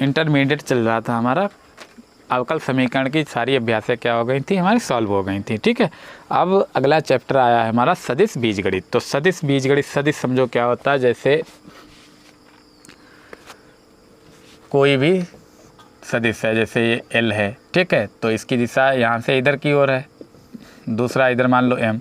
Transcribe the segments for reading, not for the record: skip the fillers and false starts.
Intermediate चल रहा था हमारा, अवकल समीकरण की सारी अभ्यासें क्या हो गई थी हमारी, सॉल्व हो गई थी। ठीक है, अब अगला चैप्टर आया है हमारा सदिश बीजगणित। तो सदिश बीजगणित, सदिश समझो क्या होता है, जैसे कोई भी सदिश है, जैसे ये एल है, ठीक है, तो इसकी दिशा यहाँ से इधर की ओर है, दूसरा इधर मान लो एम,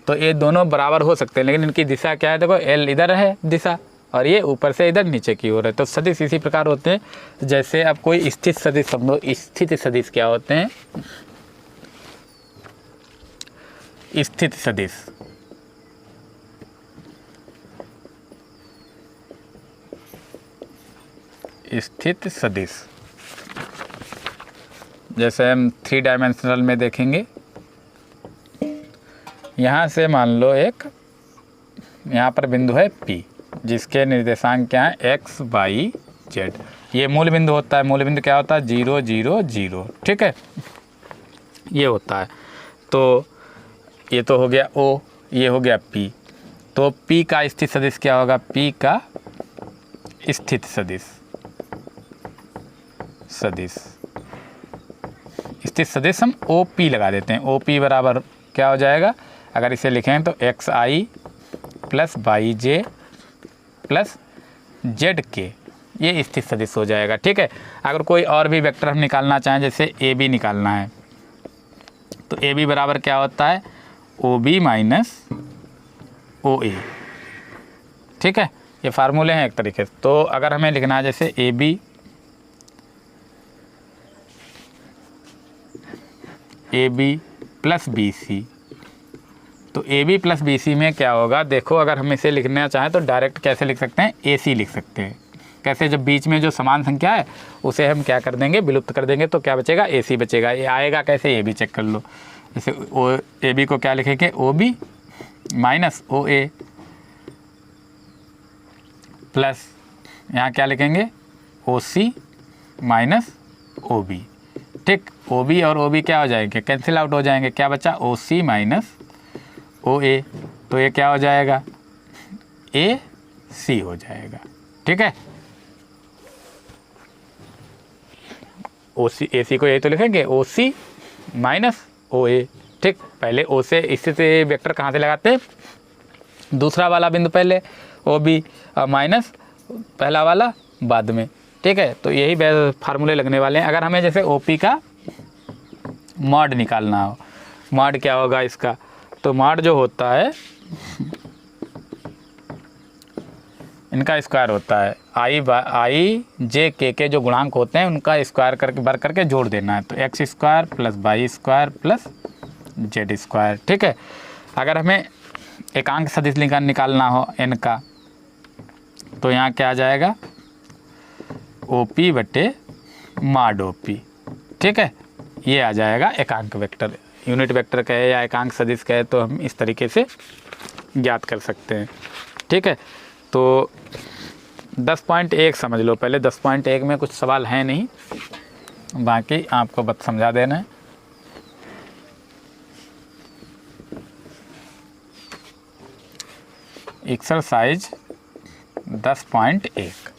तो ये दोनों बराबर हो सकते हैं, लेकिन इनकी दिशा क्या है, देखो एल इधर है दिशा और ये ऊपर से इधर नीचे की ओर है। तो सदिश इसी प्रकार होते हैं। जैसे अब कोई स्थित सदिश समझो, स्थित सदिश क्या होते हैं, स्थित सदिश, स्थित सदिश जैसे हम 3 डायमेंशनल में देखेंगे, यहाँ से मान लो एक यहाँ पर बिंदु है P, जिसके निर्देशांक क्या है, x y z। ये मूल बिंदु होता है। मूल बिंदु क्या होता है, 0 0 0, ठीक है, ये होता है। तो ये तो हो गया O, ये हो गया P। तो P का स्थित सदिश क्या होगा, P का स्थित सदिश, स्थित सदिश हम OP लगा देते हैं। OP बराबर क्या हो जाएगा, अगर इसे लिखें तो xi plus yj plus zk, ये स्थित सदिश हो जाएगा। ठीक है, अगर कोई और भी वेक्टर हम निकालना चाहें, जैसे AB निकालना है, तो AB बराबर क्या होता है, OB माइनस OA। ठीक है, ये फार्मूले हैं एक तरीके से। तो अगर हमें लिखना है जैसे AB प्लस BC, तो AB प्लस BC में क्या होगा, देखो अगर हम इसे लिखना चाहें तो डायरेक्ट कैसे लिख सकते हैं, AC लिख सकते हैं। कैसे, जब बीच में जो समान संख्या है उसे हम क्या कर देंगे, विलुप्त कर देंगे, तो क्या बचेगा, AC बचेगा। ये आएगा कैसे, ये भी चेक कर लो। जैसे AB को क्या लिखेंगे, OB माइनस OA प्लस यहाँ क्या लिखेंगे, OC माइनस OB। ठीक, OB और OB क्या हो जाएंगे, कैंसिल आउट हो जाएंगे, क्या बचा, OC माइनस OA, तो ये क्या हो जाएगा, AC हो जाएगा। ठीक है, OC AC को यही तो लिखेंगे, OC माइनस OA। ठीक, पहले O से स्थित वेक्टर कहाँ से लगाते हैं, दूसरा वाला बिंदु पहले, OB माइनस पहला वाला बाद में। ठीक है, तो यही फार्मूले लगने वाले हैं। अगर हमें जैसे OP का मॉड निकालना हो, मॉड क्या होगा इसका, तो मॉड जो होता है इनका स्क्वायर होता है i j k जो गुणांक होते हैं उनका स्क्वायर करके भर करके जोड़ देना है। तो X square plus Y square plus Z square. ठीक है, अगर हमें एकांक सदिश निकालना हो n का, तो यहाँ क्या आ जाएगा, OP बटे मॉड OP। ठीक है, ये आ जाएगा एकांक वेक्टर, यूनिट वेक्टर कहे या एकांक सदिश कहे, तो हम इस तरीके से ज्ञात कर सकते हैं। ठीक है, तो 10.1 समझ लो पहले। 10.1 में कुछ सवाल है नहीं, बाकी आपको बस समझा देना है। एक्सरसाइज 10.1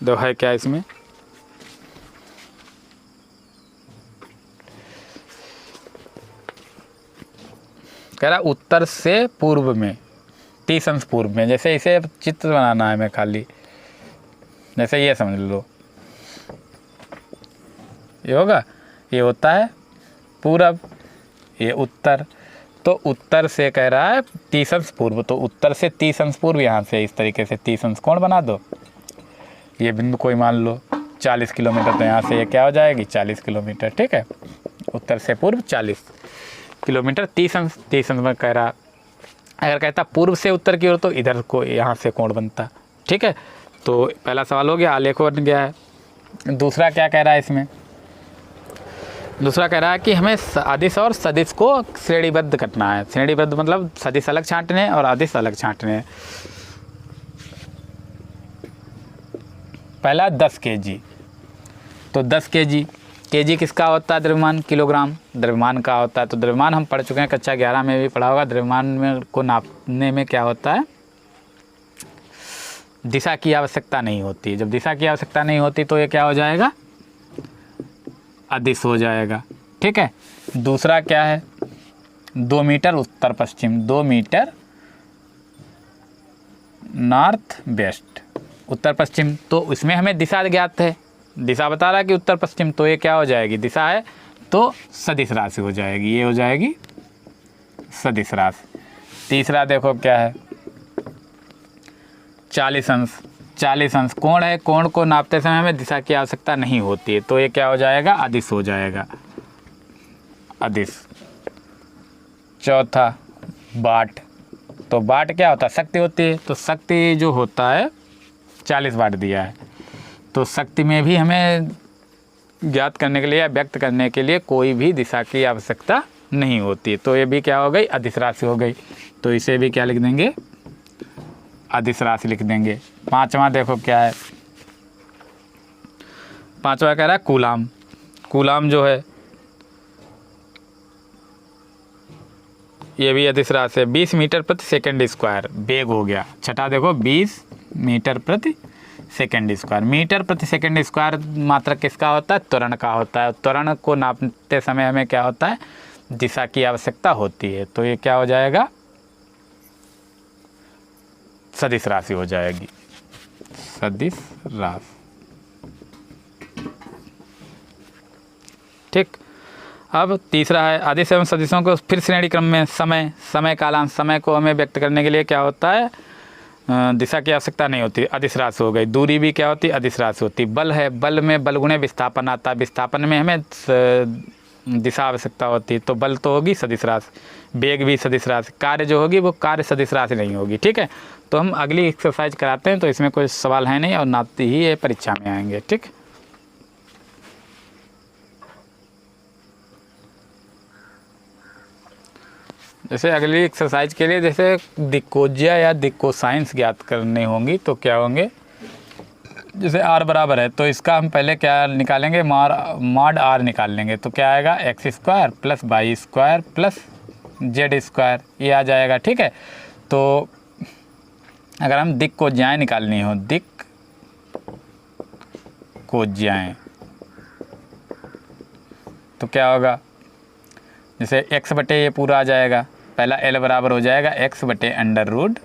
दो है क्या इसमें, कह रहा उत्तर से पूर्व में, 30 अंश पूर्व में। जैसे इसे चित्र बनाना है, मैं खाली जैसे ये समझ लो, ये होगा, ये होता है पूरब, ये उत्तर। तो उत्तर से कह रहा है 30 अंश पूर्व, तो उत्तर से 30 अंश पूर्व, यहाँ से इस तरीके से 30 अंश कोण बना दो। ये बिंदु कोई मान लो 40 किलोमीटर, तो यहाँ से ये क्या हो जाएगी, 40 किलोमीटर। ठीक है, उत्तर से पूर्व 40 किलोमीटर, 30 अंश में कह रहा। अगर कहता पूर्व से उत्तर की ओर, तो इधर को यहाँ से कोण बनता। ठीक है, तो पहला सवाल हो गया, आलेख बन गया है। दूसरा क्या कह रहा है इसमें, दूसरा कह रहा है कि हमें अदिश और सदिश को श्रेणीबद्ध करना है। श्रेणीबद्ध मतलब सदिश अलग छांटने और अदिश अलग छांटने। पहला 10 kg, तो 10 kg किसका होता है, द्रव्यमान, किलोग्राम द्रव्यमान का होता है। तो द्रव्यमान हम पढ़ चुके हैं, कक्षा 11 में भी पढ़ा होगा। द्रव्यमान में को नापने में क्या होता है, दिशा की आवश्यकता नहीं होती। जब दिशा की आवश्यकता नहीं होती तो ये क्या हो जाएगा, अदिश हो जाएगा। ठीक है, दूसरा क्या है, 2 मीटर उत्तर पश्चिम, 2 मीटर नॉर्थ वेस्ट, उत्तर पश्चिम। तो इसमें हमें दिशा ज्ञात है, दिशा बता रहा है कि उत्तर पश्चिम, तो ये क्या हो जाएगी, दिशा है तो सदिश राशि हो जाएगी, ये हो जाएगी सदिश राशि। तीसरा देखो क्या है, 40 अंश। 40 अंश कोण है, कोण को नापते समय हमें दिशा की आवश्यकता नहीं होती है, तो ये क्या हो जाएगा, अदिश हो जाएगा, अदिश। चौथा वाट, तो वाट क्या होता है, शक्ति होती है, तो शक्ति जो होता है 40 वाट दिया है, तो शक्ति में भी हमें ज्ञात करने के लिए या व्यक्त करने के लिए कोई भी दिशा की आवश्यकता नहीं होती, तो ये भी क्या हो गई, अदिश राशि हो गई। तो इसे भी क्या लिख देंगे, अदिश राशि लिख देंगे। पांचवा देखो क्या है, पांचवा कह रहा है कूलाम। कूलाम जो है ये भी अदिश राशि है, 20 मीटर प्रति सेकंड स्क्वायर वेग हो गया। छठा देखो 20 मीटर प्रति सेकंड स्क्वायर। मीटर प्रति सेकंड स्क्वायर मात्रक किसका होता है, त्वरण का होता है। त्वरण को नापते समय हमें क्या होता है, दिशा की आवश्यकता होती है, तो ये क्या हो जाएगा, सदिश राशि हो जाएगी, सदिश राशि। ठीक, अब तीसरा है अदिश एवं सदिशों को फिर श्रेणी क्रम में समय, समय कालांश, समय को हमें व्यक्त करने के लिए क्या होता है, दिशा की आवश्यकता नहीं होती, अदिश राशि हो गई। दूरी भी क्या होती है, अदिश राशि होती। बल है, बल में बल गुणे विस्थापन आता है, विस्थापन में हमें दिशा आवश्यकता होती है, तो बल तो होगी सदिश राशि। वेग भी सदिश राशि। कार्य जो होगी वो कार्य सदिश राशि नहीं होगी। ठीक है, तो हम अगली एक्सरसाइज कराते हैं, तो इसमें कोई सवाल है नहीं और ना ही ये परीक्षा में आएंगे। ठीक, जैसे अगली एक्सरसाइज के लिए जैसे दिक्कोज्या या दिक्कोसाइंस ज्ञात करने होंगी, तो क्या होंगे, जैसे r बराबर है तो इसका हम पहले क्या निकालेंगे, मॉड r निकाल लेंगे, तो क्या आएगा, X square plus Y square plus Z square, ये आ जाएगा। ठीक है, तो अगर हम दिक्कोज्याएँ निकालनी हो, दिक्कोज्याएँ, तो क्या होगा, जैसे x बटे ये पूरा आ जाएगा, पहला l बराबर हो जाएगा x बटे under root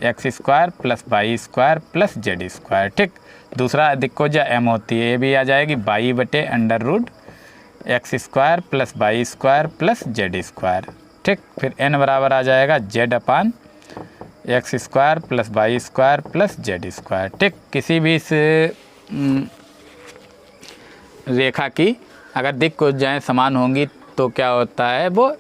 X square plus Y square plus Z square. ठीक, दूसरा दिक्कोज्या m होती है, ये भी आ जाएगी y बटे under root X square plus Y square plus Z square. ठीक, फिर n बराबर आ जाएगा z upon X square plus Y square plus Z square. ठीक, किसी भी इस रेखा की अगर दिक्कोज्याएँ समान होंगी तो क्या होता है, वो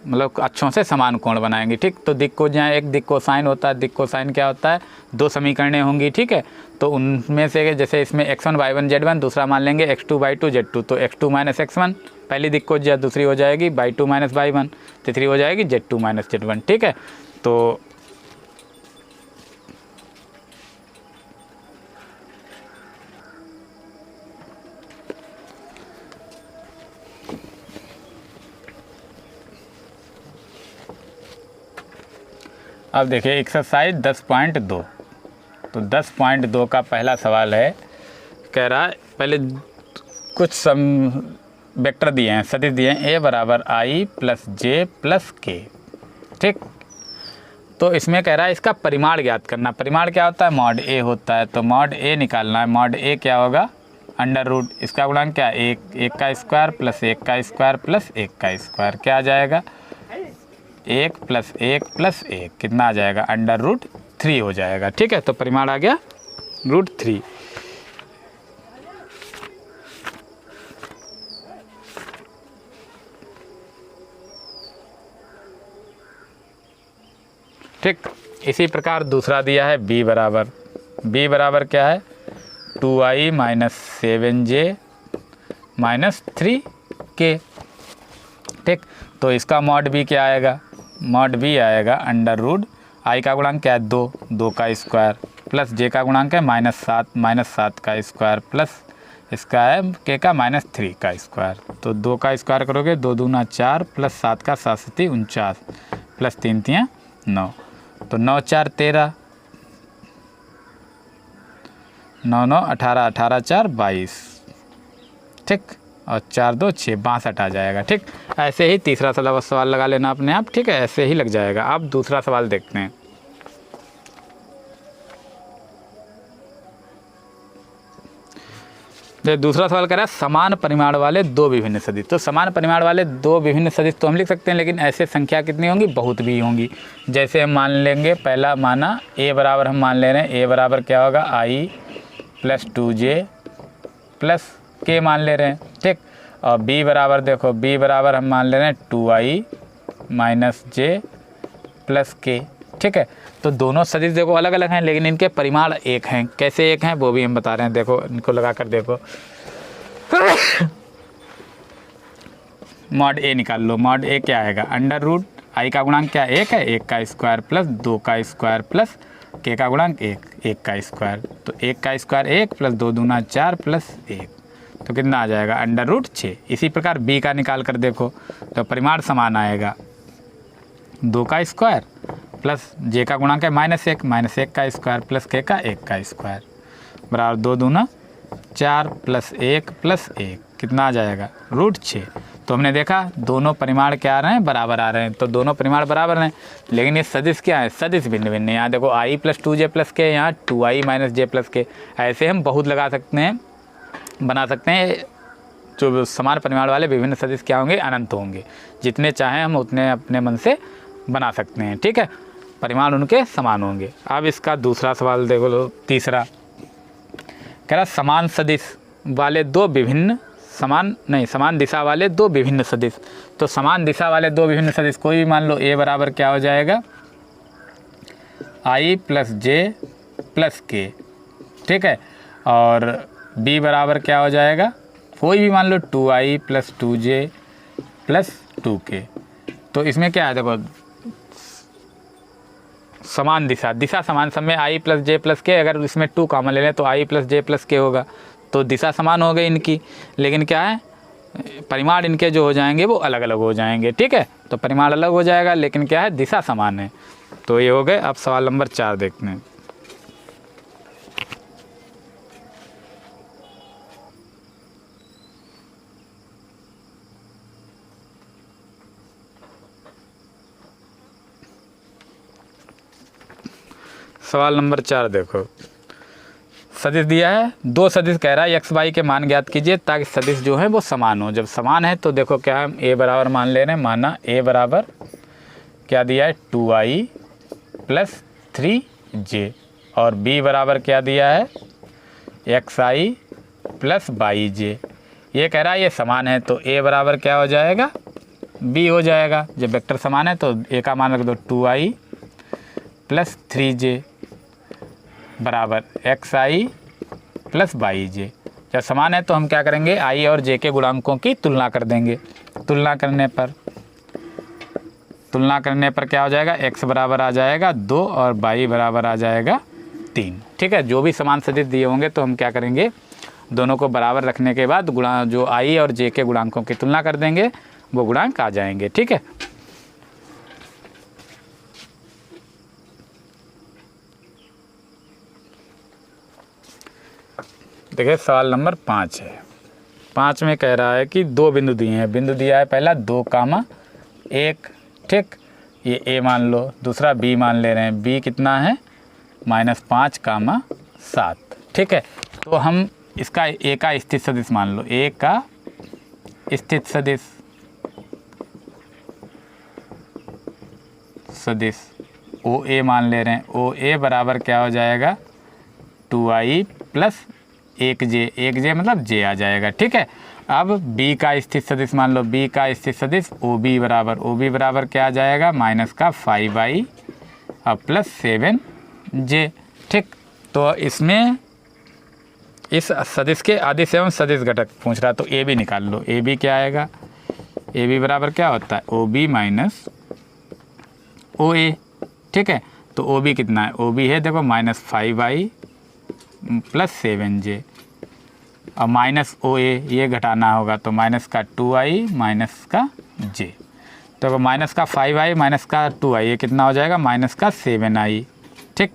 मतलब अक्षों से समान कोण बनाएंगे। ठीक, तो दिक्कोज्याएँ, एक दिक्कोसाइन होता है, दिक्कोसाइन क्या होता है, 2 समीकरणें होंगी। ठीक है, तो उनमें से जैसे इसमें x1 y1 z1, दूसरा मान लेंगे x2 y2 z2, तो x2 माइनस x1 पहली दिक्कोज्या, दूसरी हो जाएगी y2 माइनस y1, तीसरी हो जाएगी z2 माइनस z1। ठीक है, तो अब देखिए एक्सरसाइज 10.2, तो 10.2 का पहला सवाल है, कह रहा है पहले कुछ सम वेक्टर दिए हैं, सदिश दिए हैं, a बराबर i प्लस जे प्लस के। ठीक, तो इसमें कह रहा है इसका परिमाण ज्ञात करना। परिमाण क्या होता है, मॉड a होता है, तो मॉड a निकालना है। मॉड a क्या होगा, अंडर रूट, इसका गुणांक क्या है, 1 का स्क्वायर प्लस 1 का स्क्वायर प्लस 1 का स्क्वायर, क्या आ जाएगा, 1 प्लस 1 प्लस 1 कितना आ जाएगा, अंडर रूट 3 हो जाएगा। ठीक है, तो परिमाण आ गया √3। ठीक, इसी प्रकार दूसरा दिया है b बराबर क्या है, 2i minus 7j minus 3k। ठीक, तो इसका मॉड b क्या आएगा, मॉड b आएगा अंडर रूट i का गुणांक क्या है, 2 का स्क्वायर प्लस j का गुणांक है -7 का स्क्वायर प्लस इसका है k का -3 का स्क्वायर, तो 2 का स्क्वायर करोगे 2 दूना 4 प्लस 7 का 7 49 प्लस 3 9, तो तो 9 4 13, 9 9 18, 18 4 22, ठीक, और 4 2 6, 62 आ जाएगा। ठीक, ऐसे ही तीसरा सवाल लगा लेना अपने आप। ठीक है, ऐसे ही लग जाएगा। अब दूसरा सवाल देखते हैं। दूसरा सवाल कह रहा है समान परिमाण वाले दो विभिन्न सदिश। तो समान परिमाण वाले दो विभिन्न सदिश तो हम लिख सकते हैं, लेकिन ऐसे संख्या कितनी होंगी, बहुत भी होंगी। जैसे हम मान लेंगे, पहला माना a बराबर, हम मान ले रहे हैं a बराबर क्या होगा, i + 2j + k मान ले रहे हैं। ठीक, और b बराबर देखो, b बराबर हम मान ले रहे हैं 2i - j + k। ठीक है, तो दोनों सदिश देखो अलग अलग हैं, लेकिन इनके परिमाण एक हैं। कैसे एक हैं वो भी हम बता रहे हैं, देखो इनको लगा कर देखो। मॉड a निकाल लो। मॉड a क्या आएगा, √i का गुणांक क्या, 1 है, 1 का स्क्वायर + 2 का स्क्वायर + k का गुणांक 1, 1 का स्क्वायर। तो 1 का स्क्वायर 1 + 2 दूना 4 + 1, तो कितना आ जाएगा, √6। इसी प्रकार b का निकाल कर देखो, तो परिमाण समान आएगा, 2 का स्क्वायर प्लस j का गुणांक है -1, -1 का स्क्वायर प्लस k का 1 का स्क्वायर बराबर 2 दूना 4 + 1 + 1, कितना आ जाएगा, √6। तो हमने देखा दोनों परिमाण क्या आ रहे हैं, बराबर आ रहे हैं। तो दोनों परिमाण बराबर हैं, लेकिन ये सदिश क्या है, सदिश भिन्न भिन्न। यहाँ देखो i + 2j + k, यहाँ 2i - j + k। ऐसे हम बहुत लगा सकते हैं, बना सकते हैं। जो समान परिमाण वाले विभिन्न सदिश क्या होंगे, अनंत होंगे। जितने चाहें हम उतने अपने मन से बना सकते हैं। ठीक है, परिमाण उनके समान होंगे। अब इसका दूसरा सवाल देखो लो, तीसरा कह रहा समान सदिश वाले दो विभिन्न समान दिशा वाले दो विभिन्न सदिश। तो समान दिशा वाले दो विभिन्न सदिश कोई भी मान लो, a बराबर क्या हो जाएगा, i + j + k। ठीक है, और b बराबर क्या हो जाएगा, कोई भी मान लो 2i + 2j + 2k। तो इसमें क्या है, देखो समान दिशा समान, सब में i + j + k, अगर इसमें 2 कॉमन ले लें तो i + j + k होगा। तो दिशा समान हो गई इनकी, लेकिन क्या है, परिमाण इनके जो हो जाएंगे वो अलग अलग हो जाएंगे। ठीक है, तो परिमाण अलग हो जाएगा, लेकिन क्या है, दिशा समान है। तो ये हो गए। अब सवाल नंबर 4 देखते हैं। सवाल नंबर 4 देखो, सदिश दिया है, दो सदिश कह रहा है x y के मान ज्ञात कीजिए ताकि सदिश जो है वो समान हो। जब समान है तो देखो क्या हम a बराबर मान ले रहे हैं, माना a बराबर क्या दिया है, 2i + 3j, और b बराबर क्या दिया है, xi + yj। ये कह रहा है ये समान है, तो a बराबर क्या हो जाएगा, b हो जाएगा। जब वेक्टर समान है तो a का मान रख दो 2i + 3j बराबर xi + yj। जब समान है तो हम क्या करेंगे, i और j के गुणांकों की तुलना कर देंगे। तुलना करने पर क्या हो जाएगा, x बराबर आ जाएगा 2 और y बराबर आ जाएगा 3। ठीक है, जो भी समान सदिश दिए होंगे तो हम क्या करेंगे, दोनों को बराबर रखने के बाद जो i और j के गुणांकों की तुलना कर देंगे, वो गुणांक आ जाएंगे। ठीक है, देखिए सवाल नंबर 5 है। 5 में कह रहा है कि दो बिंदु दिए हैं। बिंदु दिया है पहला 2,1। ठीक, ये a मान लो, दूसरा b मान ले रहे हैं। b कितना है, -5,7। ठीक है, तो हम इसका a का स्थित सदिश मान लो, a का स्थित सदिश OA मान ले रहे हैं। OA बराबर क्या हो जाएगा, 2i + 1j मतलब j आ जाएगा। ठीक है, अब b का स्थित सदिश मान लो, b का स्थित सदिश OB बराबर क्या आ जाएगा, -5i और +7j। ठीक, तो इसमें इस सदिश के अदिश एवं सदिश घटक पूछ रहा, तो AB निकाल लो। AB क्या आएगा, AB बराबर क्या होता है, OB - OA। ठीक है, तो OB कितना है, OB है देखो -5i + 7j, और -OA ये घटाना होगा, तो माइनस का 2i - का j। तो माइनस का 5i माइनस का 2i, ये कितना हो जाएगा माइनस का 7i, ठीक।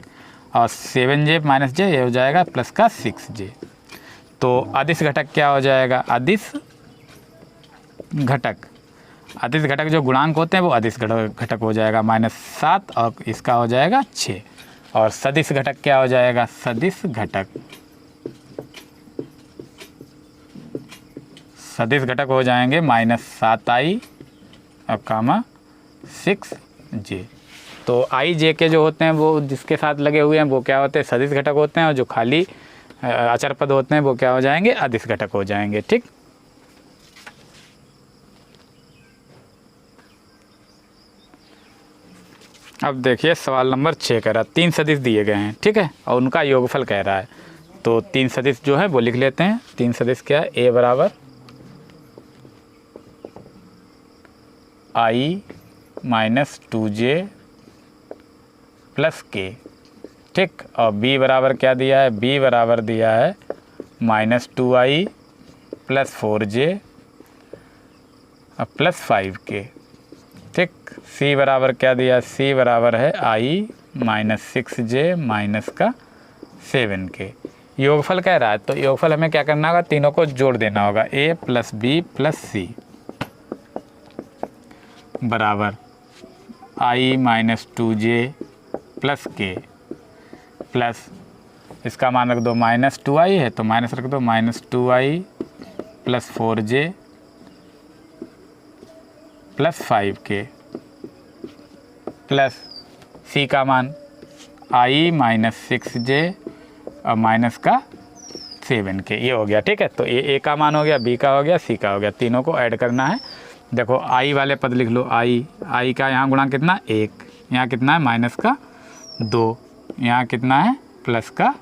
और 7j माइनस j ये हो जाएगा प्लस का 6j। तो अदिश घटक क्या हो जाएगा, अदिश घटक जो गुणांक होते हैं वो अदिश घटक हो जाएगा -7 और इसका हो जाएगा 6। और सदिश घटक क्या हो जाएगा, सदिश घटक हो जाएंगे -7i और कामा 6j। तो i j के जो होते हैं वो जिसके साथ लगे हुए हैं वो क्या होते हैं, सदिश घटक होते हैं, और जो खाली अचर पद होते हैं वो क्या हो जाएंगे, अदिश घटक हो जाएंगे, ठीक। अब देखिए सवाल नंबर 6 कह रहा है 3 सदिश दिए गए हैं, ठीक है, और उनका योगफल कह रहा है। तो 3 सदिश जो है वो लिख लेते हैं। 3 सदिश क्या है, a बराबर i minus 2j plus k, ठीक। और b बराबर क्या दिया है, b बराबर दिया है -2i plus 4j plus 5k, ठीक। c बराबर क्या दिया, c बराबर है i माइनस 6j माइनस का 7k। योगफल कह रहा है तो योगफल हमें क्या करना होगा, तीनों को जोड़ देना होगा, a plus b plus c बराबर i minus 2j plus k plus इसका मान रख दो -2i है तो माइनस रख दो -2i plus 4j plus 5k plus c का मान i माइनस 6j और माइनस का 7k, ये हो गया, ठीक है। तो ये a का मान हो गया, b का हो गया, c का हो गया, तीनों को ऐड करना है। देखो i वाले पद लिख लो, i का यहाँ गुणा कितना 1, यहाँ कितना है माइनस का 2, यहाँ कितना है प्लस का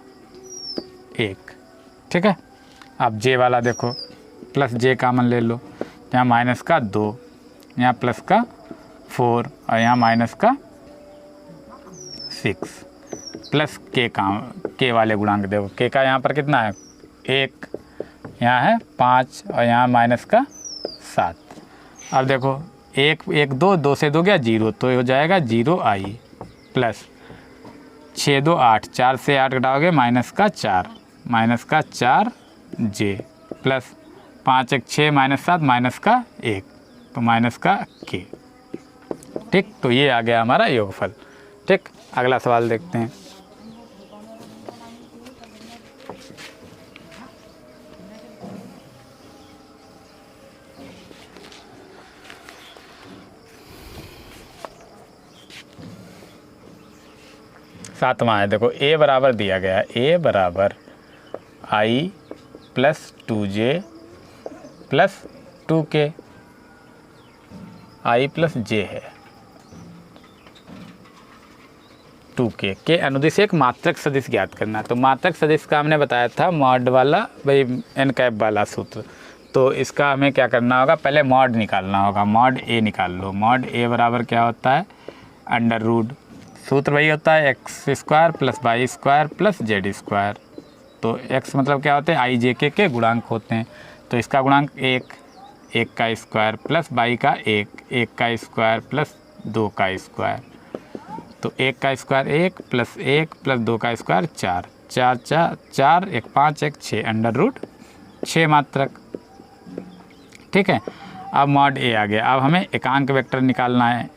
1, ठीक है। अब j वाला देखो, प्लस j कामन ले लो, यहाँ माइनस का 2, यहाँ प्लस का 4 और यहाँ माइनस का 6 प्लस k वाले गुणांक देखो, k का यहाँ पर कितना है 1, यहाँ है 5 और यहाँ माइनस का 7। अब देखो 1 2 से 2 गया 0, तो हो जाएगा 0i प्लस 6 2 8, 4 से 8 घटाओगे माइनस का 4j प्लस 5 1 6 माइनस 7 माइनस का 1, तो माइनस का k, ठीक। तो ये आ गया हमारा योगफल, ठीक। अगला सवाल देखते हैं। सातवां है, देखो a बराबर दिया गया है, a बराबर i plus 2j plus 2k, i plus j है 2k के अनुदिश एक मात्रक सदिश ज्ञात करना है। तो मात्रक सदिश का हमने बताया था मॉड वाला, भाई n कैप वाला सूत्र। तो इसका हमें क्या करना होगा, पहले मॉड निकालना होगा, मॉड a निकाल लो। मॉड a बराबर क्या होता है, अंडर रूट, सूत्र वही होता है x² plus y² plus z²। तो x मतलब क्या होते हैं, i j k के गुणांक होते हैं। तो इसका गुणांक 1 का स्क्वायर प्लस y का 1 का स्क्वायर प्लस 2 का स्क्वायर। तो 1 का स्क्वायर 1 प्लस 1 प्लस 2 का स्क्वायर 4, 4 1 5 1 6 अंडर रूट 6 मात्रक, ठीक है। अब मॉड a आ गया। अब हमें एकांक वेक्टर निकालना है।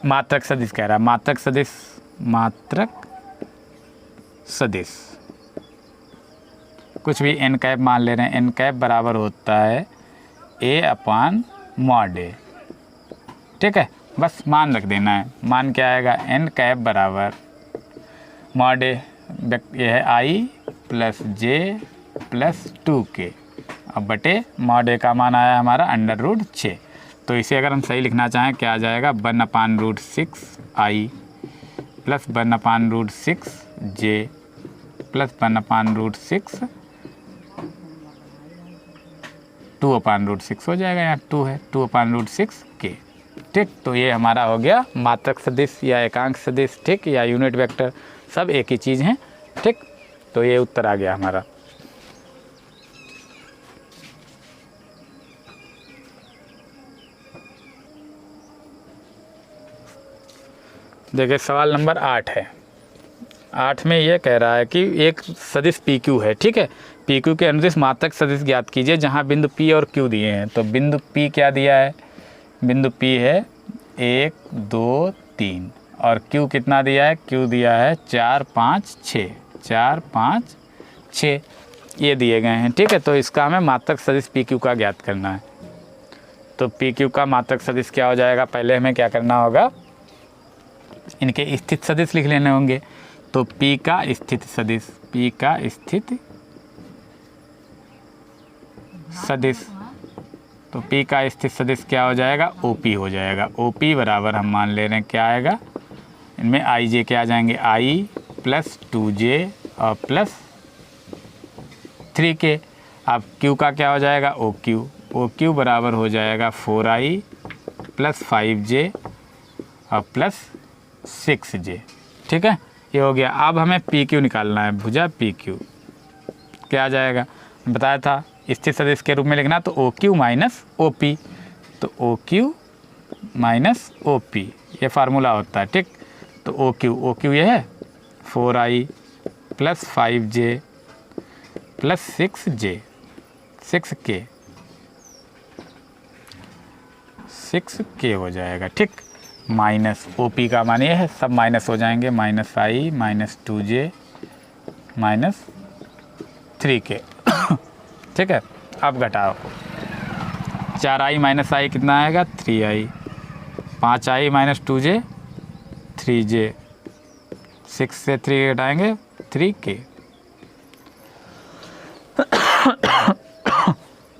मात्रक सदिश कह रहा है, मात्रक सदिश कुछ भी n कैप मान ले रहे हैं। n कैप बराबर होता है a अपान मॉड a, ठीक है। बस मान रख देना है। मान क्या आएगा, n कैप बराबर मॉड a, ये है i plus j plus 2k, अब बटे मॉड a का मान आया हमारा अंडर रूट 6। तो इसे अगर हम सही लिखना चाहें क्या आ जाएगा, 1/√6i प्लस 1/√6j प्लस 1/√6 2/√6 हो जाएगा, यहाँ 2 है 2/√6k, ठीक। तो ये हमारा हो गया मात्रक सदिश या एकांक सदिश, ठीक, या यूनिट वेक्टर, सब एक ही चीज़ हैं, ठीक। तो ये उत्तर आ गया हमारा। देखिए सवाल नंबर 8 है। 8 में ये कह रहा है कि एक सदिश पी क्यू है, ठीक है। पी क्यू के अनुदिश मात्रक सदिश ज्ञात कीजिए जहाँ बिंदु पी और क्यू दिए हैं। तो बिंदु पी क्या दिया है, बिंदु पी है 1 2 3 और क्यू कितना दिया है, क्यू दिया है 4 5 6, 4 5 6 ये दिए गए हैं, ठीक है। तो इसका हमें मात्रक सदिश पी क्यू का ज्ञात करना है। तो पी क्यू का मात्रक सदिश क्या हो जाएगा, पहले हमें क्या करना होगा, इनके स्थित सदिश लिख लेने होंगे। तो P का स्थित सदिश, P का स्थित सदिश, तो P का स्थित सदिश क्या हो जाएगा, OP हो जाएगा। OP बराबर हम मान ले रहे हैं क्या आएगा, इनमें आई जे क्या आ जाएंगे, I प्लस 2J और प्लस 3K। अब Q का क्या हो जाएगा, OQ बराबर हो जाएगा 4I प्लस 5J और प्लस 6J, ठीक है। ये हो गया। अब हमें PQ निकालना है, भुजा PQ क्या आ जाएगा, बताया था स्थित सदिश के रूप में लिखना। तो OQ माइनस OP, तो OQ माइनस OP ये फार्मूला होता है, ठीक। तो OQ ये है 4I plus 5J plus 6J 6K हो जाएगा, ठीक। माइनस OP का मान ये है, सब माइनस हो जाएंगे, minus I minus 2J minus 3K ठीक है। अब घटाओ, 4I माइनस I कितना आएगा, 3I, 5I minus 2J 3J, 6 से 3 घटाएंगे 3K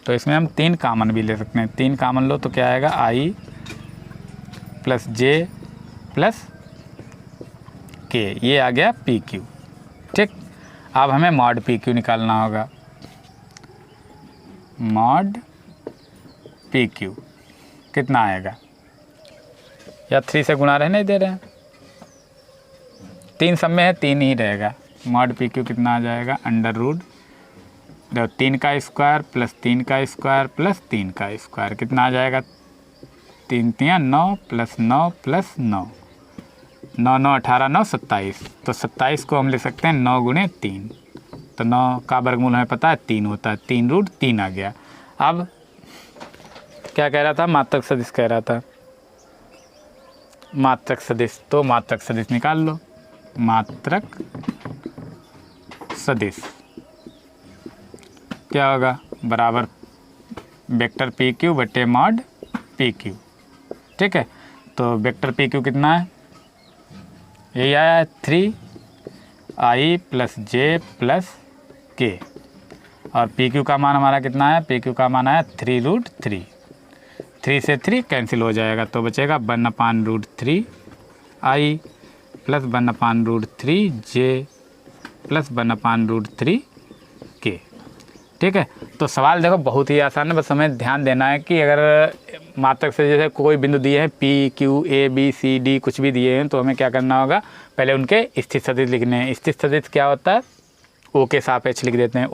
तो इसमें हम 3 कामन भी ले सकते हैं, 3 कामन लो तो क्या आएगा, I plus J plus K, ये आ गया PQ, ठीक। अब हमें मॉड PQ निकालना होगा। मॉड PQ कितना आएगा, या 3 से गुणा रहने दे रहे हैं, 3 सब में है 3 ही रहेगा। मॉड PQ कितना आ जाएगा, अंडर रूट 3 का स्क्वायर प्लस 3 का स्क्वायर प्लस 3 का स्क्वायर कितना आ जाएगा, 3 3 9 प्लस 9 प्लस 9, 9 9 18 9 27। तो 27 को हम ले सकते हैं 9 गुणे 3, तो 9 का वर्गमूल हमें पता है 3 होता है, 3 रूट 3 आ गया। अब क्या कह रहा था, मात्रक सदिश कह रहा था, मात्रक सदिश, तो मात्रक सदिश निकाल लो। मात्रक सदिश क्या होगा, बराबर वेक्टर PQ बटे मॉड PQ, ठीक है। तो वेक्टर PQ कितना है, यही आया है 3I plus J plus K, और PQ का मान हमारा कितना है, PQ का मान आया 3 रूट 3, 3 से 3 कैंसिल हो जाएगा, तो बचेगा 1/√3I plus 1/√3J plus 1/√3K, ठीक है। तो सवाल देखो बहुत ही आसान है, बस हमें ध्यान देना है कि अगर मात्रक से जैसे कोई बिंदु दिए हैं P Q A B C D कुछ भी दिए हैं, तो हमें क्या करना होगा, पहले उनके स्थित सदिश लिखने हैं। स्थित सदिश क्या होता है, O के सापेक्ष लिख देते हैं,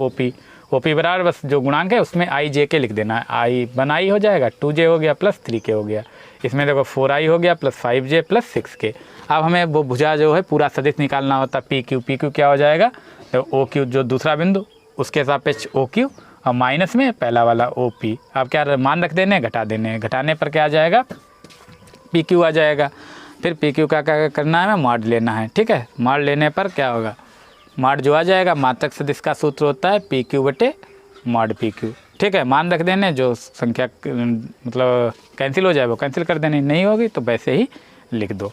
OP बराबर बस जो गुणांक है उसमें I J के लिख देना है, I 1I हो जाएगा, 2J हो गया प्लस 3K हो गया, इसमें देखो 4I हो गया प्लस 5J प्लस 6K। अब हमें वो भुजा जो है पूरा सदिश निकालना होता है PQ क्या हो जाएगा, तो OQ जो दूसरा बिंदु उसके सापेक्ष OQ और माइनस में पहला वाला OP। अब क्या मान रख देने, घटा देने, घटाने पर क्या आ जाएगा, PQ आ जाएगा। फिर PQ का क्या करना है, हमें मॉड लेना है, ठीक है। मॉड लेने पर क्या होगा, मॉड जो आ जाएगा, मात्रक सदिश का सूत्र होता है PQ बटे मॉड PQ, ठीक है। मान रख देने, जो संख्या मतलब कैंसिल हो जाए वो कैंसिल कर देने, नहीं होगी तो वैसे ही लिख दो।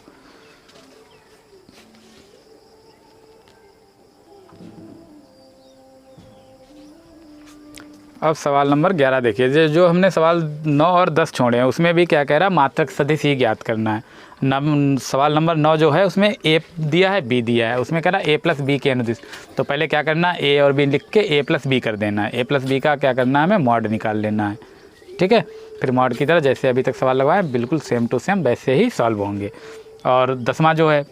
अब सवाल नंबर 11 देखिए, जो हमने सवाल 9 और 10 छोड़े हैं उसमें भी क्या कह रहा है, मात्रक सदिश ही ज्ञात करना है। सवाल नंबर 9 जो है उसमें A दिया है B दिया है, उसमें कह रहा है A प्लस B के अनुदिश। तो पहले क्या करना है, A और B लिख के A प्लस B कर देना है। A प्लस B का क्या करना है, हमें मॉड निकाल लेना है, ठीक है। फिर मॉड की तरह जैसे अभी तक सवाल लगवाए बिल्कुल सेम टू सेम वैसे ही सॉल्व होंगे। और 10वां जो है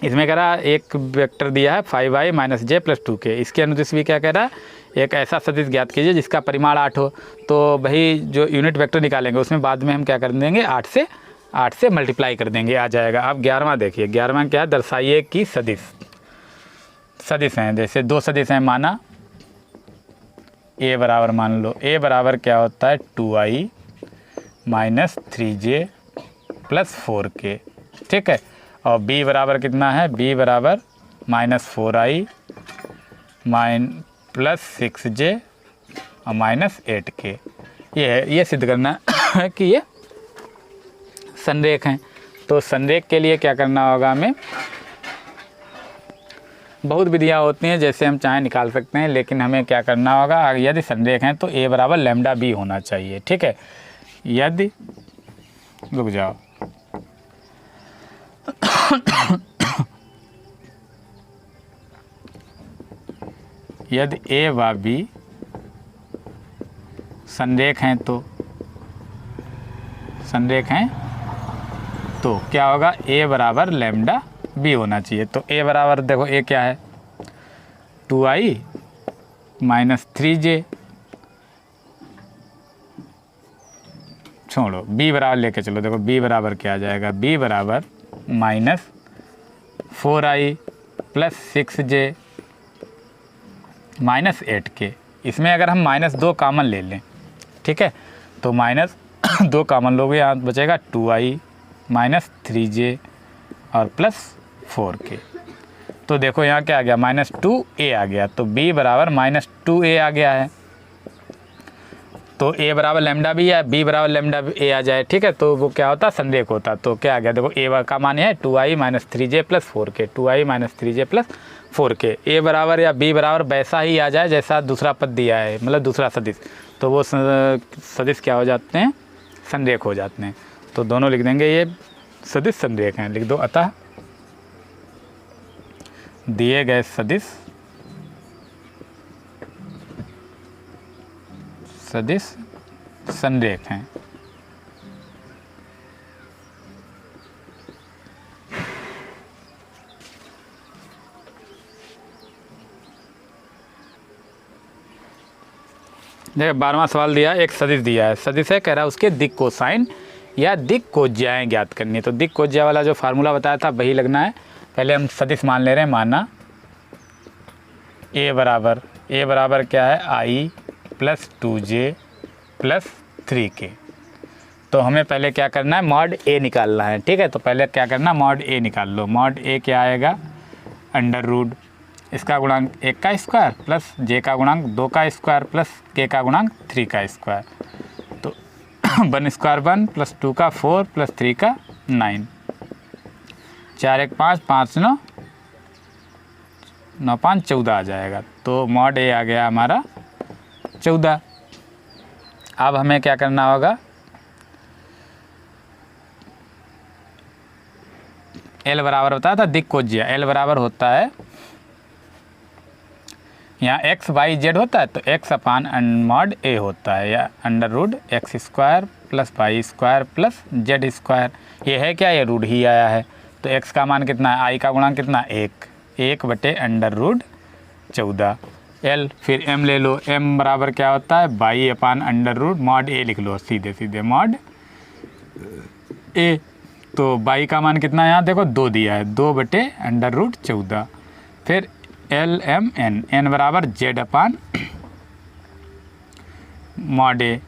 इसमें कह रहा है एक वेक्टर दिया है 5I minus J plus 2K, इसके अनुदिश भी क्या कह रहा है, एक ऐसा सदिश ज्ञात कीजिए जिसका परिमाण 8 हो। तो भाई जो यूनिट वेक्टर निकालेंगे उसमें बाद में हम क्या कर देंगे, 8 से 8 से मल्टीप्लाई कर देंगे, आ जाएगा। अब 11वां देखिए, 11वां क्या है, दर्शाइए कि सदिश हैं। जैसे दो सदिश हैं, माना a बराबर, मान लो a बराबर क्या होता है 2i minus 3j plus 4k, ठीक है। और b बराबर कितना है, b बराबर माइनस 4i प्लस 6j और माइनस 8k। ये है, ये सिद्ध करना है कि ये संरेख हैं। तो संरेख के लिए क्या करना होगा हमें, बहुत विधियाँ होती हैं, जैसे हम चाहें निकाल सकते हैं, लेकिन हमें क्या करना होगा, यदि संरेख हैं तो a बराबर लैम्डा b होना चाहिए, ठीक है। यदि रुक जाओ यदि a व b संरेख हैं तो क्या होगा, a बराबर लैम्डा b होना चाहिए। तो a बराबर देखो, a क्या है 2i माइनस 3j, छोड़ो b बराबर लेके चलो, देखो b बराबर क्या आ जाएगा, b बराबर minus 4i plus 6j minus 8k। इसमें अगर हम माइनस 2 कॉमन ले लें, ठीक है, तो माइनस 2 कॉमन लोगे, यहाँ बचेगा 2i माइनस 3j और प्लस 4k। तो देखो यहाँ क्या आ गया, माइनस 2a आ गया, तो b बराबर माइनस 2a आ गया है। तो a बराबर लैम्डा b है, b बराबर लैम्डा a आ जाए, ठीक है। तो वो क्या होता, संरेख होता। तो क्या आ गया, देखो a का मान है 2i minus 3j plus 4k, 2i minus 3j plus 4k। a बराबर या b बराबर वैसा ही आ जाए जैसा दूसरा पद दिया है, मतलब दूसरा सदिश, तो वो सदिश क्या हो जाते हैं, संरेख हो जाते हैं। तो दोनों लिख देंगे, ये सदिश संरेख हैं, लिख दो। अतः दिए गए सदिश संरेख हैं। देखिए 12वां सवाल दिया, एक सदिश दिया है, सदिश है, कह रहा है उसके दिक् कोसाइन या दिक् कोज्याएं ज्ञात करनी है। तो दिक् कोज्या वाला जो फार्मूला बताया था वही लगना है। पहले हम सदिश मान ले रहे हैं, माना a बराबर क्या है i plus 2j plus 3k। तो हमें पहले क्या करना है, मॉड a निकालना है, ठीक है। तो पहले क्या करना, मॉड a निकाल लो। मॉड a क्या आएगा, अंडर रूट इसका गुणांक 1 का स्क्वायर प्लस j का गुणांक 2 का स्क्वायर प्लस k का गुणांक 3 का स्क्वायर। तो 1 स्क्वायर 1 प्लस 2 का 4 प्लस 3 का 9, 4 1 5 5 9 9 5 14 आ जाएगा। तो मॉड a आ गया हमारा 14। अब हमें क्या करना होगा, L बराबर बताया था दिक् कोज्या, L बराबर होता है, यहाँ x y z होता है तो x अपान मॉड a होता है, या under root X square plus Y square plus Z square. ये है क्या, ये रूट ही आया है। तो x का मान कितना है, i का गुणांक कितना, 1 बटे अंडर रूट 14। L फिर m ले लो, m बराबर क्या होता है, Y upon under root mod a लिख लो, सीधे मॉड a। तो बाई का मान कितना है, यहाँ देखो 2 दिया है, 2 बटे अंडर रूट 14। फिर एल एम एन, एन बराबर जेड अपान मॉड ए।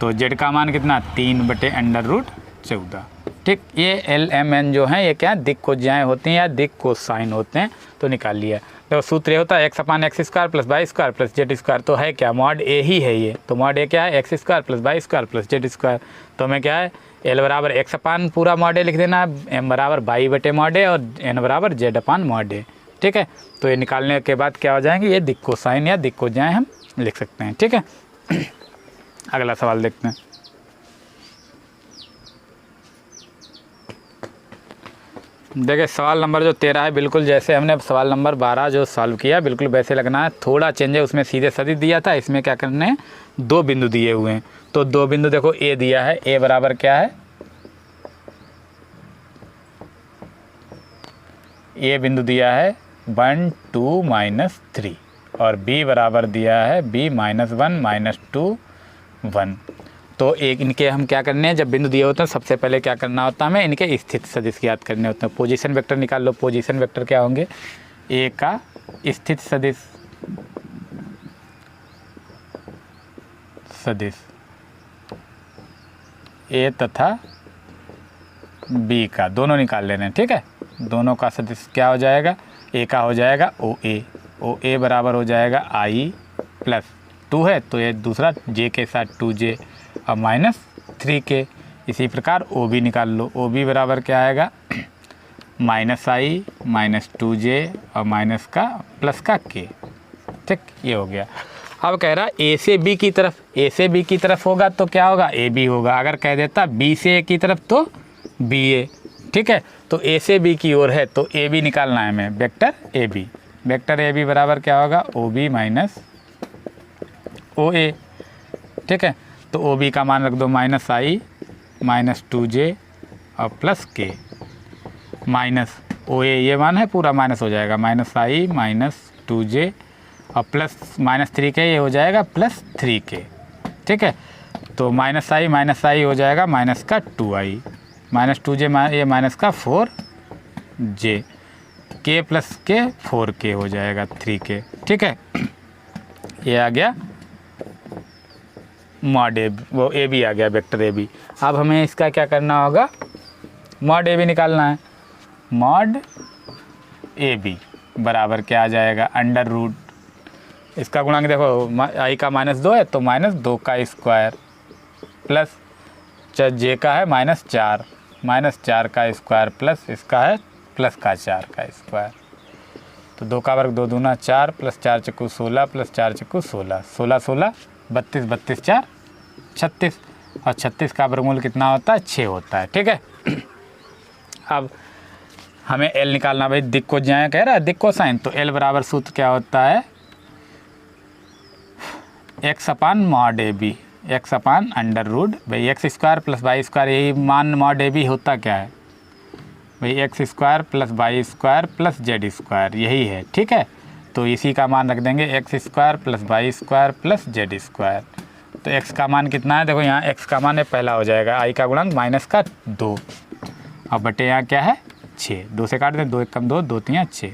तो जेड का मान कितना, 3 बटे अंडर रूट 14, ठीक। ये एल एम एन जो हैं ये क्या दिक् कोज्याएं होती हैं या दिक् कोसाइन होते हैं, तो निकाल लिया। तो सूत्र ये होता है X upon X square plus Y square plus Z square. तो है क्या, मॉड ए ही है ये। तो मॉड ए क्या है, X square plus Y square plus Z square. तो हमें क्या है, एल बराबर एक्स अपान पूरा मॉड ए लिख देना है, एम बराबर बाई बटे मॉड ए और एन बराबर जेड अपान मॉड ए, ठीक है। तो ये निकालने के बाद क्या हो जाएंगे, ये दिक् कोसाइन या दिक् कोज्याएं हम लिख सकते हैं, ठीक है। अगला सवाल देखते हैं। देखिए सवाल नंबर जो 13 है, बिल्कुल जैसे हमने सवाल नंबर 12 जो सॉल्व किया बिल्कुल वैसे लगना है। थोड़ा चेंज है, उसमें सीधे सदिश दिया था, इसमें क्या करने हैं, 2 बिंदु दिए हुए हैं। तो 2 बिंदु देखो ए दिया है, ए बराबर क्या है, ए बिंदु दिया है 1 2 -3 और बी बराबर दिया है b -1 -2 1। तो एक इनके हम क्या करने हैं, जब बिंदु दिए होते हैं सबसे पहले क्या करना होता है हमें, इनके स्थित सदिश याद करने होते हैं। पोजीशन वेक्टर निकाल लो। पोजीशन वेक्टर क्या होंगे, ए का स्थित सदिश ए तथा बी का दोनों निकाल लेना है। ठीक है, दोनों का सदिश क्या हो जाएगा, ए का हो जाएगा ओ ए बराबर हो जाएगा आई प्लस 2 है तो ये दूसरा जे के साथ 2j और माइनस 3k। इसी प्रकार ओ बी निकाल लो। ओ बी बराबर क्या आएगा, माइनस आई माइनस 2j और माइनस का प्लस का k। ठीक, ये हो गया। अब कह रहा ए से बी की तरफ, ए से बी की तरफ होगा तो क्या होगा, ए बी होगा। अगर कह देता बी से ए की तरफ तो बी ए। ठीक है, तो ए से बी की ओर है तो ए बी निकालना है हमें, vector A B. Vector A B बराबर क्या होगा, ओ बी माइनस ओ ए। ठीक है, तो ओ बी का मान रख दो माइनस आई माइनस 2j और प्लस k माइनस ओ ए, ये मान है पूरा माइनस हो जाएगा, माइनस आई माइनस 2j और प्लस माइनस 3k, ये हो जाएगा प्लस 3k। ठीक है, तो माइनस आई हो जाएगा माइनस का 2i माइनस 2j, ये माइनस का 4j, k प्लस के 4k हो जाएगा 3k। ठीक है, ये आ गया मॉड ए, वो ए बी आ गया, वेक्टर ए बी। अब हमें इसका क्या करना होगा, मॉड ए बी निकालना है। मॉड ए बी बराबर क्या आ जाएगा, अंडर रूट, इसका गुणांक देखो आई का -2 है तो -2 का स्क्वायर प्लस जे का है -4 का स्क्वायर प्लस इसका है प्लस का 4 का स्क्वायर। तो 2 का वर्ग 2 दूना 4 प्लस 4 चक्कू 16 प्लस 4 चक्कू 16, 16 32 32 4 36 और 36 का वर्गमूल कितना होता है, 6 होता है। ठीक है, अब हमें एल निकालना, भाई दिक् को जाए कह रहा है, दिक् को साइन, तो एल बराबर सूत्र क्या होता है, X upon mod A B, X upon under root, भाई X square plus Y square, यही मान मॉड ए बी होता क्या है भाई, X square plus Y square plus Z square, यही है। ठीक है, तो इसी का मान रख देंगे X square plus Y square plus Z square. तो एक्स का मान कितना है, देखो यहाँ एक्स का मान है पहला हो जाएगा आई का गुणांक माइनस का 2 और बटे यहाँ क्या है 6, 2 से काट दें, 2 1 2, 2 3 6,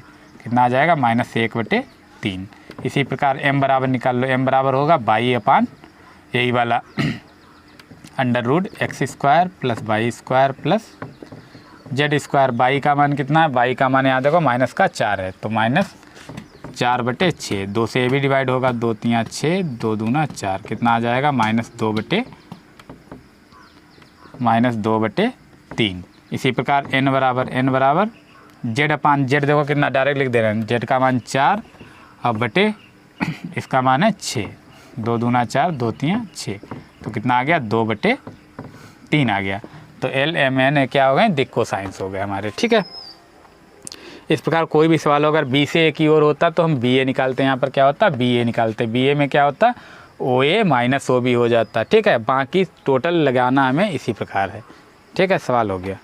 कितना आ जाएगा -1/3। इसी प्रकार m बराबर निकाल लो, m बराबर होगा बाई अपान यही वाला under root X square plus Y square plus Z square. Y का मान कितना है, बाई का मान यहाँ देखो माइनस का 4 है तो -4/6, 2 से ये भी डिवाइड होगा, 2 3 6, 2 दूना 4, कितना आ जाएगा -2/3। इसी प्रकार n बराबर जेड अपान जेड, देखो कितना डायरेक्ट लिख दे रहे हैं, जेड का मान 4 और बटे इसका मान है 6, 2 दूना 4, 2 3 6, तो कितना आ गया 2/3 आ गया। तो एल एम एन क्या हो गए, दिक् को साइंस हो गए हमारे। ठीक है, इस प्रकार कोई भी सवाल अगर बी से ए की ओर होता तो हम बी ए निकालते, यहाँ पर क्या होता बी ए निकालते, बी ए में क्या होता ओ ए माइनस ओ बी हो जाता। ठीक है, बाकी टोटल लगाना हमें इसी प्रकार है। ठीक है, सवाल हो गया।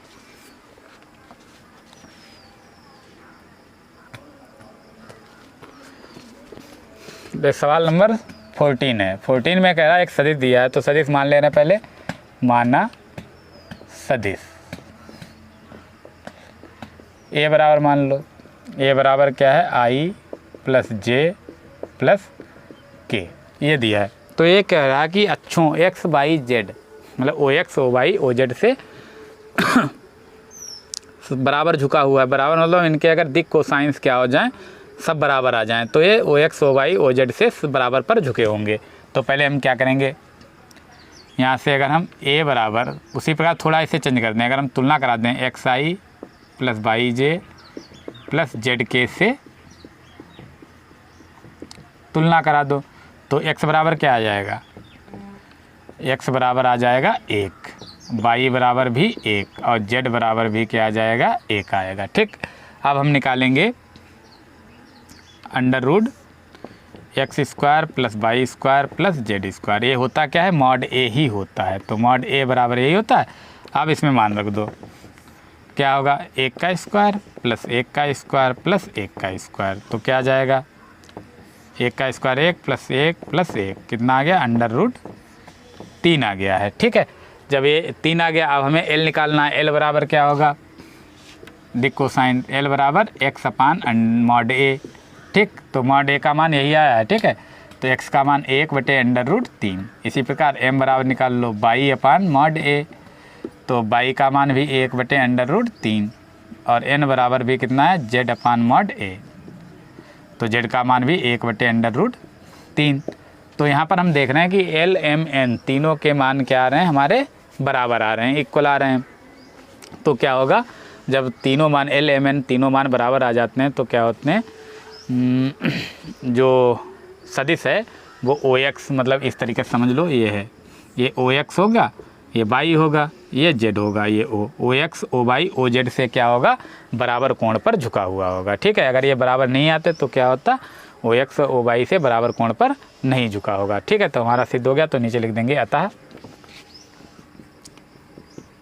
सवाल नंबर 14 है। 14 में कह रहा है एक सदिश दिया है, तो सदिश मान लेना पहले, माना सदिश ए बराबर मान लो, ए बराबर क्या है आई प्लस जे प्लस के, ये दिया है। तो ये कह रहा है कि अक्षों एक्स वाई जेड, मतलब O X O Y O Z से बराबर झुका हुआ है, बराबर मतलब इनके अगर दिक् कोसाइंस क्या हो जाए, सब बराबर आ जाएं, तो ये O X O Y O Z से बराबर पर झुके होंगे। तो पहले हम क्या करेंगे, यहाँ से अगर हम ए बराबर, उसी प्रकार थोड़ा इसे चेंज कर दें, अगर हम तुलना करा दें एक्स आई प्लस वाई जे प्लस जेड के से तुलना करा दो, तो एक्स बराबर क्या आ जाएगा, एक्स बराबर आ जाएगा 1, वाई बराबर भी 1 और जेड बराबर भी क्या आ जाएगा 1 आएगा। ठीक, अब हम निकालेंगे under root X square plus Y square plus Z square, ये होता क्या है मॉड ए ही होता है, तो मॉड ए बराबर यही होता है। अब इसमें मान रख दो, क्या होगा 1 का स्क्वायर प्लस 1 का स्क्वायर प्लस 1 का स्क्वायर, तो क्या आ जाएगा 1 का स्क्वायर 1 प्लस 1 प्लस 1, कितना आ गया अंडर रूट 3 आ गया है। ठीक है, जब ये 3 आ गया, अब हमें L निकालना है। L बराबर क्या होगा, दिख कोसाइन L बराबर x अपान मॉड A। ठीक, तो मॉड A का मान यही आया है। ठीक है, तो x का मान 1/√3। इसी प्रकार m बराबर निकाल लो y अपान मॉड A, तो y का मान भी 1/√3 और n बराबर भी कितना है, z अपान मॉड A, तो z का मान भी 1/√3। तो यहाँ पर हम देख रहे हैं कि L M N तीनों के मान क्या आ रहे हैं, हमारे बराबर आ रहे हैं, इक्वल आ रहे हैं। तो क्या होगा, जब तीनों मान L M N तीनों मान बराबर आ जाते हैं तो क्या होते हैं, जो सदिश है वो OX, मतलब इस तरीके से समझ लो, ये है, ये OX होगा, ये y होगा, ये z होगा, ये OX OY OZ से क्या होगा, बराबर कोण पर झुका हुआ होगा। ठीक है, अगर ये बराबर नहीं आते तो क्या होता, OX OY से बराबर कोण पर नहीं झुका होगा। ठीक है, तो हमारा सिद्ध हो गया। तो नीचे लिख देंगे, अतः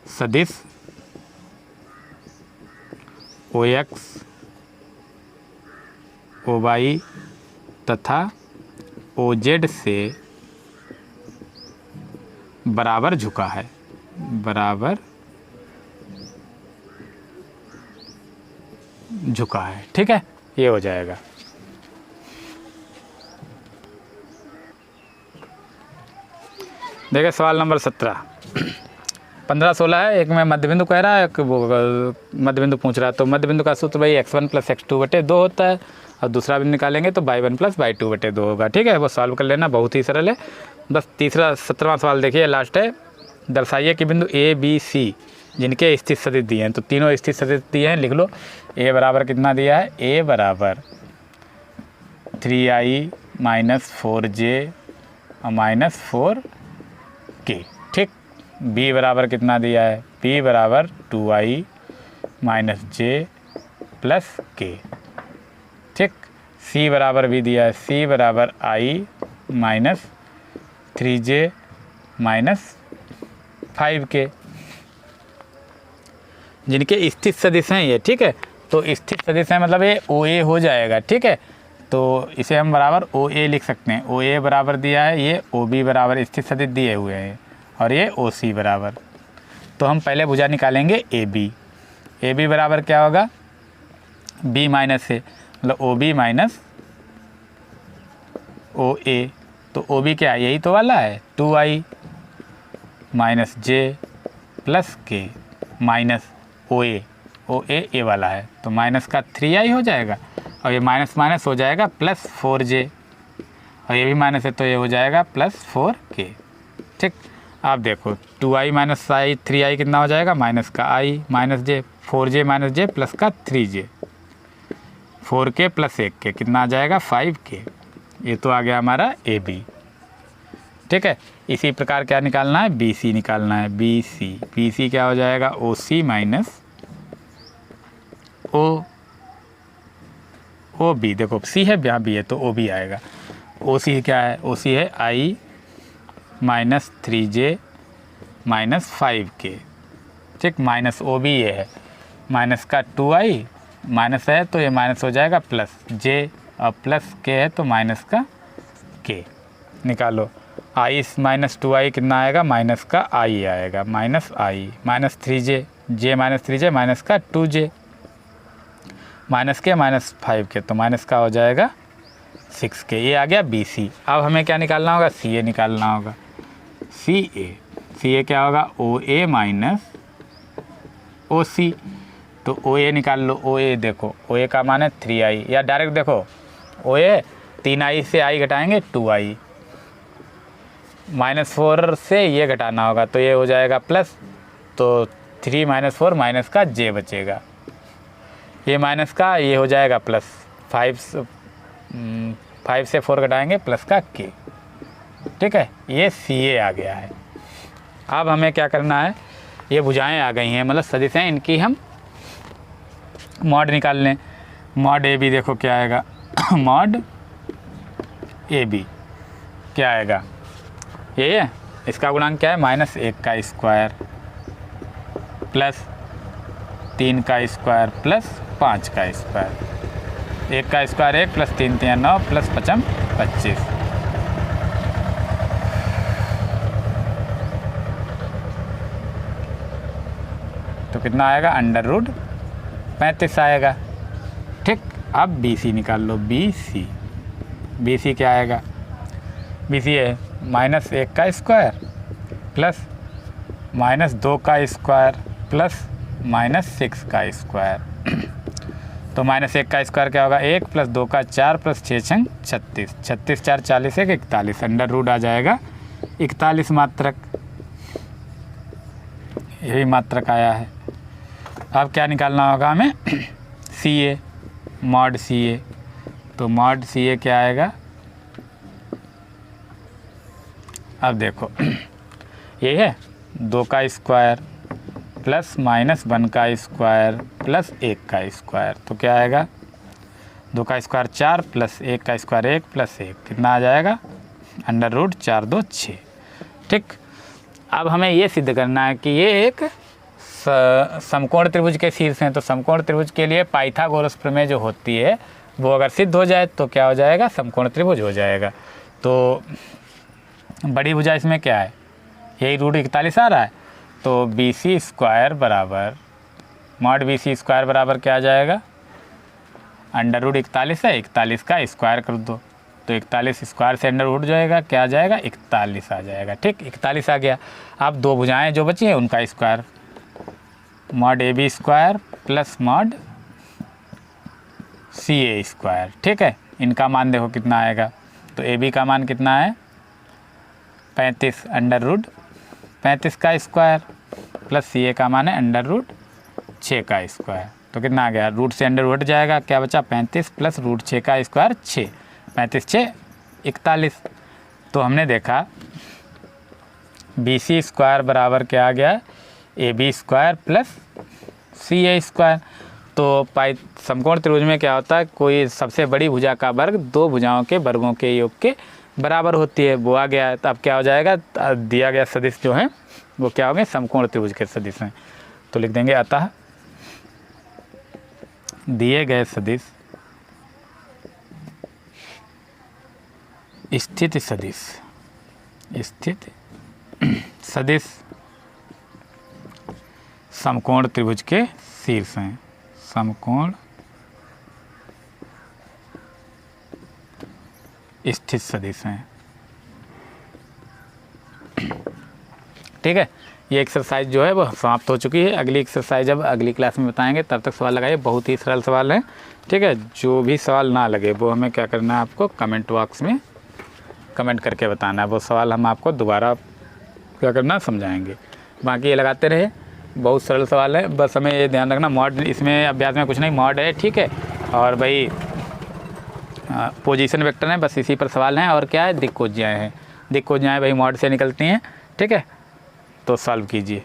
सदिश OX OY तथा OZ से बराबर झुका है, बराबर झुका है। ठीक है, ये हो जाएगा। देखिए सवाल नंबर 17, 15-16 है। एक में मध्य बिंदु कह रहा है, एक मध्य बिंदु पूछ रहा है। तो मध्य बिंदु का सूत्र भाई x1 + x2/2 होता है, और दूसरा बिंदु निकालेंगे तो y1 + y2/2 होगा। ठीक है, वो सॉल्व कर लेना, बहुत ही सरल है। बस तीसरा 17वां सवाल देखिए, लास्ट है। दर्शाइए कि बिंदु A B C जिनके स्थित सदिश दिए हैं, तो तीनों स्थित सदिश दिए हैं, लिख लो। A बराबर कितना दिया है, A बराबर 3i - 4j - 4k। ठीक, B बराबर कितना दिया है, B बराबर 2i - j + k। ठीक, C बराबर भी दिया है, C बराबर i - 3j - 5k, जिनके स्थित सदिश हैं ये। ठीक है, तो स्थित सदिश है मतलब ये OA हो जाएगा। ठीक है, तो इसे हम बराबर OA लिख सकते हैं। OA बराबर दिया है, ये OB बराबर स्थित सदिश दिए हुए हैं, और ये OC बराबर। तो हम पहले भुजा निकालेंगे AB। AB बराबर क्या होगा, B माइनस A, मतलब OB माइनस OA। तो OB क्या है, यही तो वाला है, 2i - j + k minus OA ए वाला है, तो माइनस का 3i हो जाएगा, और ये माइनस माइनस हो जाएगा प्लस 4j, और ये भी माइनस है तो ये हो जाएगा प्लस 4k। ठीक, आप देखो 2i - i 3i कितना हो जाएगा, माइनस का i - j, 4j - j plus का 3j, 4k + 1k कितना आ जाएगा, 5k। ये तो आ गया हमारा AB। ठीक है, इसी प्रकार क्या निकालना है, BC निकालना है। BC क्या हो जाएगा, OC - OB। देखो C है, यहाँ B है, तो OB आएगा। OC क्या है, OC है i - 3j - 5k। ठीक, माइनस OB ये है, माइनस का 2i माइनस है तो ये माइनस हो जाएगा प्लस j, और प्लस k है तो माइनस का k। निकालो, i - 2i कितना आएगा, माइनस का i आएगा, minus i - 3j, j - 3j minus का 2j, माइनस के माइनस 5k, तो माइनस का हो जाएगा 6k। ये आ गया BC। अब हमें क्या निकालना होगा, CA निकालना होगा। CA क्या होगा, OA - OC। तो OA निकाल लो। OA देखो, OA का मान है 3i, या डायरेक्ट देखो OA 3i से i घटाएंगे 2i, -4 से ये घटाना होगा तो ये हो जाएगा प्लस, तो 3 - 4 माइनस का j बचेगा, ये माइनस का ये हो जाएगा प्लस, 5 से 4 घटाएंगे प्लस का k। ठीक है, ये CA आ गया है। अब हमें क्या करना है, ये भुजाएं आ गई हैं, मतलब सदिश हैं, इनकी हम मॉड निकाल लें। मॉड AB देखो क्या आएगा, मॉड AB क्या आएगा, ये है, इसका गुणांक क्या है, -1 का स्क्वायर प्लस 3 का स्क्वायर प्लस 5 का स्क्वायर। 1 का स्क्वायर 1 प्लस 3 × 9 प्लस 5 × 25। कितना आएगा, अंडर रूट 35 आएगा। ठीक, अब BC निकाल लो, BC क्या आएगा, BC है -1 का स्क्वायर प्लस -2 का स्क्वायर प्लस -6 का स्क्वायर। तो -1 का स्क्वायर क्या होगा, 1 + 2 का 4 + 6 छंग 36, 36 4 40 1 41, अंडर रूट आ जाएगा 41 मात्रक, यही मात्रक आया है। अब क्या निकालना होगा हमें, CA, मॉड CA। तो मॉड CA क्या आएगा, अब देखो ये है 2 का स्क्वायर प्लस -1 का स्क्वायर प्लस 1 का स्क्वायर, तो क्या आएगा, 2 का स्क्वायर 4 प्लस 1 का स्क्वायर 1 प्लस 1, कितना आ जाएगा, अंडर रूट 4 2 6। ठीक, अब हमें ये सिद्ध करना है कि ये एक समकोण त्रिभुज के शीर्ष हैं। तो समकोण त्रिभुज के लिए पाइथागोरस प्रमेय जो होती है वो अगर सिद्ध हो जाए तो क्या हो जाएगा, समकोण त्रिभुज हो जाएगा। तो बड़ी भुजा इसमें क्या है, यही रूट 41 आ रहा है। तो BC स्क्वायर बराबर मॉड BC स्क्वायर बराबर क्या आ जाएगा, अंडर रूट 41 है, 41 का स्क्वायर कर दो, तो 41 स्क्वायर से अंडर रूट जाएगा, क्या आ जाएगा, 41 आ जाएगा। ठीक, 41 आ गया। अब दो भुजाएं जो बची हैं उनका square, mod AB square plus mod CA square. ठीक है, इनका मान देखो कितना आएगा, तो AB का मान कितना है 35 अंडर रूट 35 का स्क्वायर प्लस CA का मान है अंडर रूट 6 का स्क्वायर। तो कितना आ गया, रूट से अंडर रूट जाएगा, क्या बचा 35 प्लस रूट 6 का स्क्वायर 6, 35 6 41। तो हमने देखा BC स्क्वायर बराबर क्या आ गया, AB square plus CA square. तो समकोण त्रिभुज में क्या होता है, कोई सबसे बड़ी भुजा का वर्ग दो भुजाओं के वर्गों के योग के बराबर होती है, वो आ गया है। तो अब क्या हो जाएगा, दिया गया सदिश जो है वो क्या हो गए, समकोण त्रिभुज के सदिश हैं। तो लिख देंगे अतः दिए गए सदिश स्थित सदिश समकोण त्रिभुज के शीर्ष हैं, समकोण स्थित सदिश हैं। ठीक है, ये एक्सरसाइज जो है वो समाप्त हो चुकी है। अगली एक्सरसाइज अब अगली क्लास में बताएंगे, तब तक सवाल लगाइए, बहुत ही सरल सवाल है। ठीक है, जो भी सवाल ना लगे वो हमें क्या करना है, आपको कमेंट बॉक्स में कमेंट करके बताना है, वो सवाल हम आपको दोबारा क्या करना समझाएंगे। बाकी ये लगाते रहे, बहुत सरल सवाल है, बस हमें ये ध्यान रखना मॉड इसमें अभ्यास में कुछ नहीं, मॉड है। ठीक है, और भाई पोजीशन वेक्टर है, बस इसी पर सवाल हैं। और क्या है, दिक्कोज्याएँ हैं, दिक्कोज्याएँ भाई मॉड से निकलती हैं। ठीक है, तो सॉल्व कीजिए।